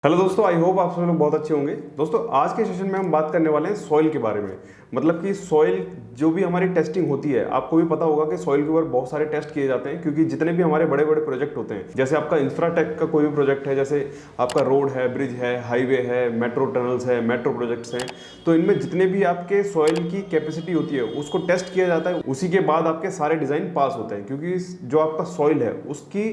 Hello दोस्तों, I hope आप सब लोग बहुत अच्छे होंगे। दोस्तों आज के सेशन में हम बात करने वाले हैं सॉइल के बारे में। मतलब कि सॉइल जो भी हमारी टेस्टिंग होती है, आपको भी पता होगा कि सॉइल के ऊपर बहुत सारे टेस्ट किए जाते हैं, क्योंकि जितने भी हमारे बड़े बड़े प्रोजेक्ट होते हैं, जैसे आपका इंफ्राटेक का कोई भी प्रोजेक्ट है, जैसे आपका रोड है, ब्रिज है, हाईवे है, मेट्रो टनल्स है, मेट्रो प्रोजेक्ट्स हैं, तो इनमें जितने भी आपके सॉइल की कैपेसिटी होती है उसको टेस्ट किया जाता है। उसी के बाद आपके सारे डिज़ाइन पास होते हैं, क्योंकि जो आपका सॉइल है उसकी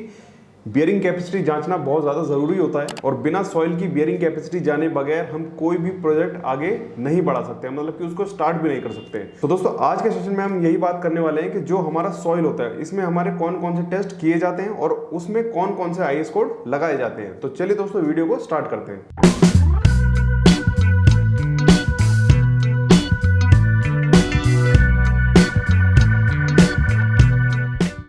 बियरिंग कैपेसिटी जांचना बहुत ज़्यादा ज़रूरी होता है, और बिना सॉइल की बियरिंग कैपेसिटी जाने बगैर हम कोई भी प्रोजेक्ट आगे नहीं बढ़ा सकते, मतलब कि उसको स्टार्ट भी नहीं कर सकते। तो दोस्तों आज के सेशन में हम यही बात करने वाले हैं कि जो हमारा सॉइल होता है इसमें हमारे कौन कौन से टेस्ट किए जाते हैं और उसमें कौन कौन से आईएस कोड लगाए जाते हैं। तो चलिए दोस्तों वीडियो को स्टार्ट करते हैं।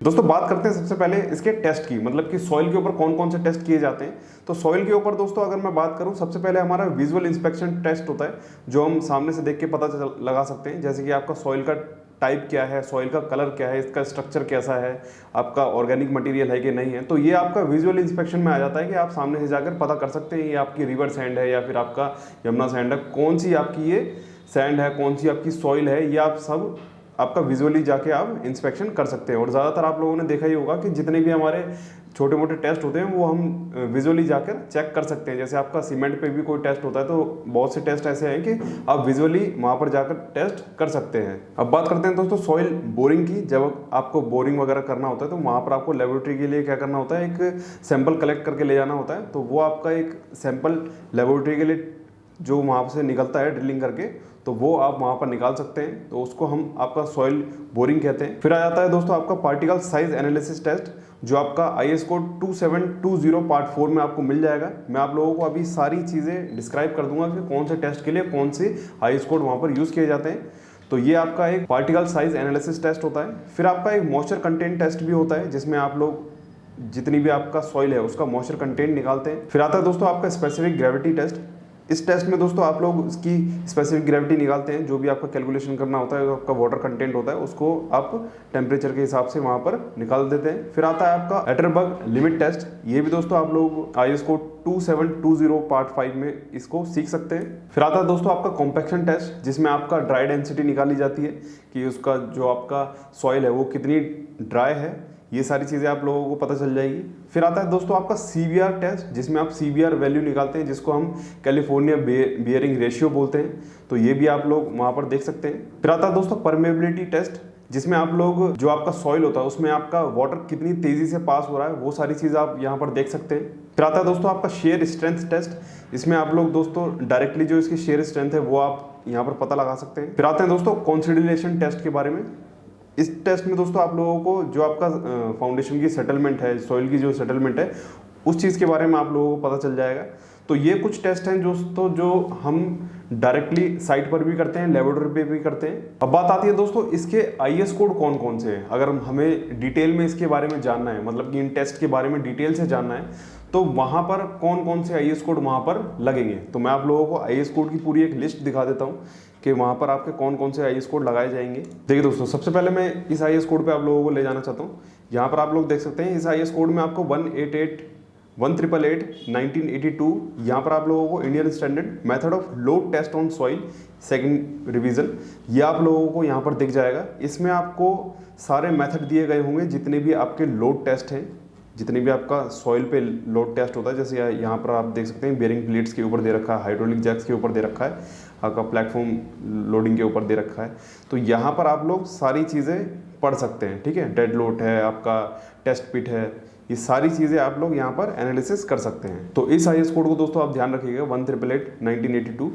दोस्तों बात करते हैं सबसे पहले इसके टेस्ट की, मतलब कि सॉइल के ऊपर कौन कौन से टेस्ट किए जाते हैं। तो सॉइल के ऊपर दोस्तों अगर मैं बात करूं, सबसे पहले हमारा विजुअल इंस्पेक्शन टेस्ट होता है, जो हम सामने से देख के पता लगा सकते हैं, जैसे कि आपका सॉइल का टाइप क्या है, सॉइल का कलर क्या है, इसका स्ट्रक्चर कैसा है, आपका ऑर्गेनिक मटेरियल है कि नहीं है। तो ये आपका विजुअल इंस्पेक्शन में आ जाता है कि आप सामने से जाकर पता कर सकते हैं ये आपकी रिवर सैंड है या फिर आपका यमुना सैंड है, कौन सी आपकी ये सैंड है, कौन सी आपकी सॉइल है, ये आप सब आपका विजुअली जाके आप इंस्पेक्शन कर सकते हैं। और ज़्यादातर आप लोगों ने देखा ही होगा कि जितने भी हमारे छोटे मोटे टेस्ट होते हैं वो हम विजुअली जाकर चेक कर सकते हैं। जैसे आपका सीमेंट पे भी कोई टेस्ट होता है, तो बहुत से टेस्ट ऐसे हैं कि आप विजुअली वहाँ पर जाकर टेस्ट कर सकते हैं। अब बात करते हैं दोस्तों सॉइल बोरिंग की। जब आपको बोरिंग वगैरह करना होता है तो वहाँ पर आपको लेबोरेटरी के लिए क्या करना होता है, एक सैंपल कलेक्ट करके ले जाना होता है। तो वो आपका एक सैंपल लेबोरेटरी के लिए जो वहाँ से निकलता है ड्रिलिंग करके, तो वो आप वहाँ पर निकाल सकते हैं, तो उसको हम आपका सॉइल बोरिंग कहते हैं। फिर आ जाता है दोस्तों आपका पार्टिकल साइज एनालिसिस टेस्ट, जो आपका आईएस कोड 2720 पार्ट 4 में आपको मिल जाएगा। मैं आप लोगों को अभी सारी चीज़ें डिस्क्राइब कर दूंगा कि कौन से टेस्ट के लिए कौन से आईएस कोड वहाँ पर यूज़ किए जाते हैं। तो ये आपका एक पार्टिकल साइज एनालिसिस टेस्ट होता है। फिर आपका एक मॉइस्चर कंटेंट टेस्ट भी होता है, जिसमें आप लोग जितनी भी आपका सॉइल है उसका मॉइस्चर कंटेंट निकालते हैं। फिर आता है दोस्तों आपका स्पेसिफिक ग्रेविटी टेस्ट। इस टेस्ट में दोस्तों आप लोग इसकी स्पेसिफिक ग्रेविटी निकालते हैं, जो भी आपका कैलकुलेशन करना होता है, जो आपका वाटर कंटेंट होता है उसको आप टेम्परेचर के हिसाब से वहाँ पर निकाल देते हैं। फिर आता है आपका एटरबर्ग लिमिट टेस्ट। ये भी दोस्तों आप लोग आईएस कोड 2720 पार्ट 5 में इसको सीख सकते हैं। फिर आता है दोस्तों आपका कॉम्पैक्शन टेस्ट, जिसमें आपका ड्राई डेंसिटी निकाली जाती है कि उसका जो आपका सॉइल है वो कितनी ड्राई है, ये सारी चीज़ें आप लोगों को पता चल जाएगी। फिर आता है दोस्तों आपका सीबीआर टेस्ट, जिसमें आप सीबीआर वैल्यू निकालते हैं, जिसको हम कैलिफोर्निया बियरिंग रेशियो बोलते हैं, तो ये भी आप लोग वहाँ पर देख सकते हैं। फिर आता है दोस्तों परमेबिलिटी टेस्ट, जिसमें आप लोग जो आपका सॉइल होता है उसमें आपका वाटर कितनी तेज़ी से पास हो रहा है, वो सारी चीज़ आप यहाँ पर देख सकते हैं। फिर आता है दोस्तों आपका शेयर स्ट्रेंथ टेस्ट। इसमें आप लोग दोस्तों डायरेक्टली जो इसकी शेयर स्ट्रेंथ है वो आप यहाँ पर पता लगा सकते हैं। फिर आते हैं दोस्तों कॉन्सिडरेशन टेस्ट के बारे में। इस टेस्ट में दोस्तों आप लोगों को जो आपका फाउंडेशन की सेटलमेंट है, सॉइल की जो सेटलमेंट है, उस चीज़ के बारे में आप लोगों को पता चल जाएगा। तो ये कुछ टेस्ट हैं दोस्तों जो हम डायरेक्टली साइट पर भी करते हैं, लेबोरेटरी पे भी करते हैं। अब बात आती है दोस्तों इसके आईएस कोड कौन कौन से हैं। अगर हमें डिटेल में इसके बारे में जानना है, मतलब कि इन टेस्ट के बारे में डिटेल से जानना है, तो वहाँ पर कौन कौन से आईएस कोड वहाँ पर लगेंगे। तो मैं आप लोगों को आईएस कोड की पूरी एक लिस्ट दिखा देता हूँ कि वहाँ पर आपके कौन कौन से आईएस कोड लगाए जाएंगे। देखिए दोस्तों, सबसे पहले मैं इस आईएस कोड पे आप लोगों को ले जाना चाहता हूँ। यहाँ पर आप लोग देख सकते हैं इस आईएस कोड में आपको 188 1888 1982, यहाँ पर आप लोगों को Indian standard method of load test on soil second revision, ये आप लोगों को यहाँ पर दिख जाएगा। इसमें आपको सारे मेथड दिए गए होंगे, जितने भी आपके लोड टेस्ट हैं, जितने भी आपका सॉइल पे लोड टेस्ट होता है। जैसे यहाँ पर आप देख सकते हैं बेयरिंग प्लेट्स के ऊपर दे रखा है, हाइड्रोलिक जैक्स के ऊपर दे रखा है, आपका प्लेटफॉर्म लोडिंग के ऊपर दे रखा है। तो यहाँ पर आप लोग सारी चीज़ें पढ़ सकते हैं, ठीक है। डेड लोड है, आपका टेस्ट पिट है, ये सारी चीज़ें आप लोग यहाँ पर एनालिसिस कर सकते हैं। तो इस आईएस कोड को दोस्तों आप ध्यान रखिएगा, 1888 1982।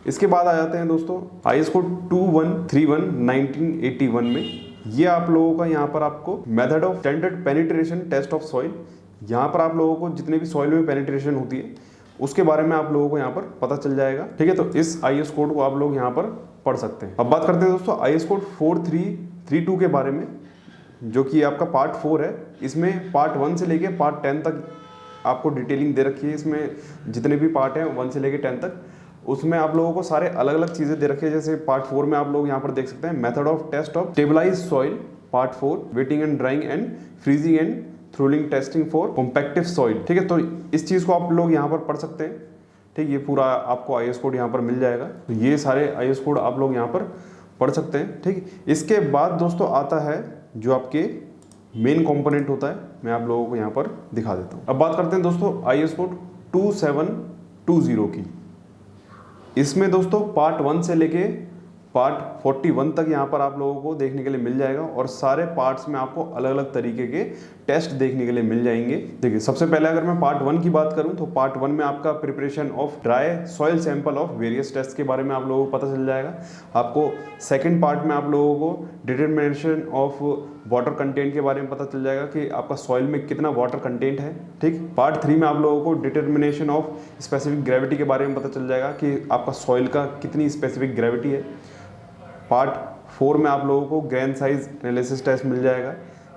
इसके बाद आ जाते हैं दोस्तों आईएस कोड 2131 1981 में। ये आप लोगों का यहाँ पर आपको method of standard penetration test of soil, यहाँ पर आप लोगों को जितने भी सॉइल में पेनिट्रेशन होती है उसके बारे में आप लोगों को यहाँ पर पता चल जाएगा, ठीक है। तो इस आईएस कोड को आप लोग यहाँ पर पढ़ सकते हैं। अब बात करते हैं दोस्तों आईएस कोड 4332 के बारे में, जो कि आपका पार्ट 4 है। इसमें पार्ट 1 से लेके पार्ट 10 तक आपको डिटेलिंग दे रखी है। इसमें जितने भी पार्ट हैं 1 से लेके 10 तक, उसमें आप लोगों को सारे अलग अलग चीज़ें दे रखी है। जैसे पार्ट 4 में आप लोग यहाँ पर देख सकते हैं method of test of stabilise soil, part 4 wetting and drying and freezing and thawing testing for compactive soil, ठीक है। तो इस चीज़ को आप लोग यहाँ पर पढ़ सकते हैं। ठीक, ये पूरा आपको IS कोड यहाँ पर मिल जाएगा। तो ये सारे IS कोड आप लोग यहाँ पर पढ़ सकते हैं। ठीक, इसके बाद दोस्तों आता है जो आपके मेन कंपोनेंट होता है, मैं आप लोगों को यहाँ पर दिखा देता हूँ। अब बात करते हैं दोस्तों IS कोड 2720 की। इसमें दोस्तों पार्ट 1 से लेके पार्ट 41 तक यहाँ पर आप लोगों को देखने के लिए मिल जाएगा और सारे पार्ट्स में आपको अलग अलग तरीके के टेस्ट देखने के लिए मिल जाएंगे। देखिए, सबसे पहले अगर मैं पार्ट 1 की बात करूं तो पार्ट 1 में आपका preparation of dry soil sample of various test के बारे में आप लोगों को पता चल जाएगा। आपको सेकंड पार्ट में आप लोगों को डिटरमिनेशन ऑफ वाटर कंटेंट के बारे में पता चल जाएगा कि आपका सॉइल में कितना वाटर कंटेंट है। ठीक, पार्ट 3 में आप लोगों को डिटरमिनेशन ऑफ स्पेसिफिक ग्रेविटी के बारे में पता चल जाएगा कि आपका सॉइल का कितनी स्पेसिफिक ग्रेविटी है। पार्ट 4 में आप लोगों को ग्रेन साइज एनालिसिस टेस्ट मिल जाएगा।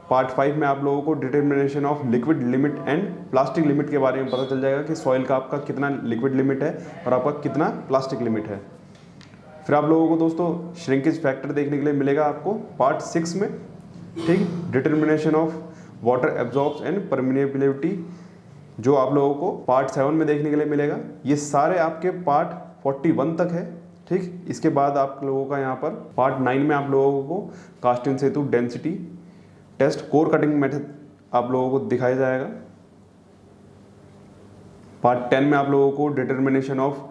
पार्ट 5 में आप लोगों को determination of liquid limit and plastic limit के बारे में पता चल जाएगा कि सॉइल का आपका कितना लिक्विड लिमिट है और आपका कितना प्लास्टिक लिमिट है। फिर आप लोगों को दोस्तों श्रिंकेज फैक्टर देखने के लिए मिलेगा आपको पार्ट 6 में। ठीक, determination of water absorbs and permeability जो आप लोगों को पार्ट 7 में देखने के लिए मिलेगा। ये सारे आपके पार्ट 41 तक है। ठीक, इसके बाद आप लोगों का यहाँ पर पार्ट 9 में आप लोगों को cast in situ density test core cutting method आप लोगों को दिखाया जाएगा। पार्ट 10 में आप लोगों को determination of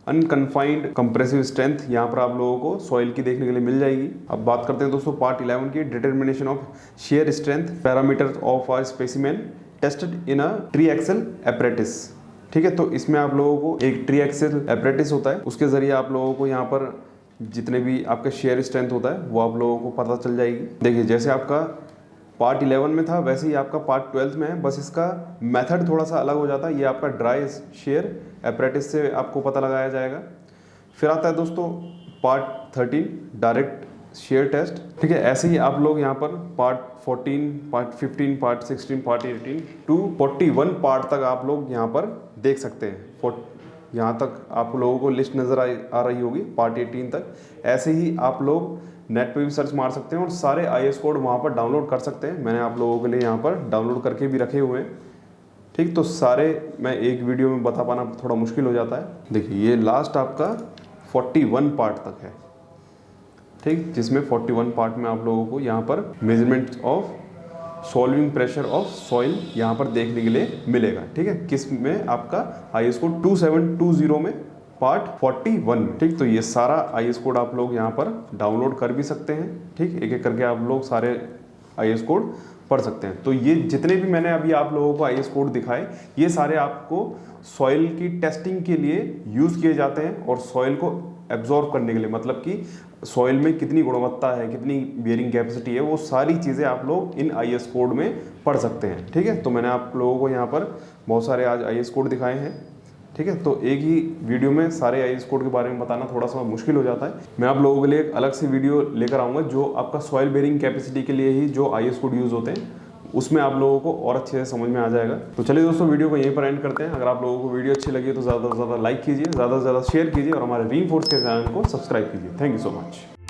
unconfined compressive strength यहाँ पर आप लोगों को सॉइल की देखने के लिए मिल जाएगी। अब बात करते हैं दोस्तों पार्ट 11 की, determination of shear strength parameters of a specimen tested in a triaxial apparatus. ठीक है, तो इसमें आप लोगों को एक ट्री एक्सल एपरेटिस होता है, उसके ज़रिए आप लोगों को यहाँ पर जितने भी आपका शेयर स्ट्रेंथ होता है वो आप लोगों को पता चल जाएगी। देखिए, जैसे आपका पार्ट 11 में था वैसे ही आपका पार्ट 12 में है, बस इसका मेथड थोड़ा सा अलग हो जाता है। ये आपका ड्राई शेयर एपरेटिस से आपको पता लगाया जाएगा। फिर आता है दोस्तों पार्ट 13 डायरेक्ट शेयर टेस्ट। ठीक है, ऐसे ही आप लोग यहाँ पर part 14, part 15, part 16, part 18 to 41 part तक आप लोग यहाँ पर देख सकते हैं। यहाँ तक आप लोगों को लिस्ट नज़र आ रही होगी पार्ट 18 तक। ऐसे ही आप लोग नेट पे भी सर्च मार सकते हैं और सारे IS कोड वहाँ पर डाउनलोड कर सकते हैं। मैंने आप लोगों के लिए यहाँ पर डाउनलोड करके भी रखे हुए हैं। ठीक, तो सारे मैं एक वीडियो में बता पाना थोड़ा मुश्किल हो जाता है। देखिए, ये लास्ट आपका 41 पार्ट तक है। ठीक, जिसमें 41 पार्ट में आप लोगों को यहाँ पर measurement of solving pressure of soil यहाँ पर देखने के लिए मिलेगा। ठीक है, किस में आपका IS कोड 2720 में पार्ट 41 में। ठीक, तो ये सारा IS कोड आप लोग यहाँ पर डाउनलोड कर भी सकते हैं। ठीक, एक एक करके आप लोग सारे IS कोड पढ़ सकते हैं। तो ये जितने भी मैंने अभी आप लोगों को IS कोड दिखाए, ये सारे आपको सॉइल की टेस्टिंग के लिए यूज़ किए जाते हैं और सॉइल को एब्जॉर्ब करने के लिए, मतलब कि सॉइल में कितनी गुणवत्ता है, कितनी बियरिंग कैपेसिटी है, वो सारी चीज़ें आप लोग इन IS कोड में पढ़ सकते हैं। ठीक है, तो मैंने आप लोगों को यहाँ पर बहुत सारे आज IS कोड दिखाए हैं। ठीक है, तो एक ही वीडियो में सारे IS कोड के बारे में बताना थोड़ा सा मुश्किल हो जाता है। मैं आप लोगों के लिए एक अलग से वीडियो लेकर आऊँगा जो आपका सॉइल बेयरिंग कैपेसिटी के लिए ही जो IS कोड यूज़ होते हैं, उसमें आप लोगों को और अच्छे से समझ में आ जाएगा। तो चलिए दोस्तों, वीडियो को यहीं पर एंड करते हैं। अगर आप लोगों को वीडियो अच्छी लगी तो ज़्यादा से ज़्यादा लाइक कीजिए, ज़्यादा से ज़्यादा शेयर कीजिए और हमारे रीइंफोर्स के चैनल को सब्सक्राइब कीजिए। Thank you so much.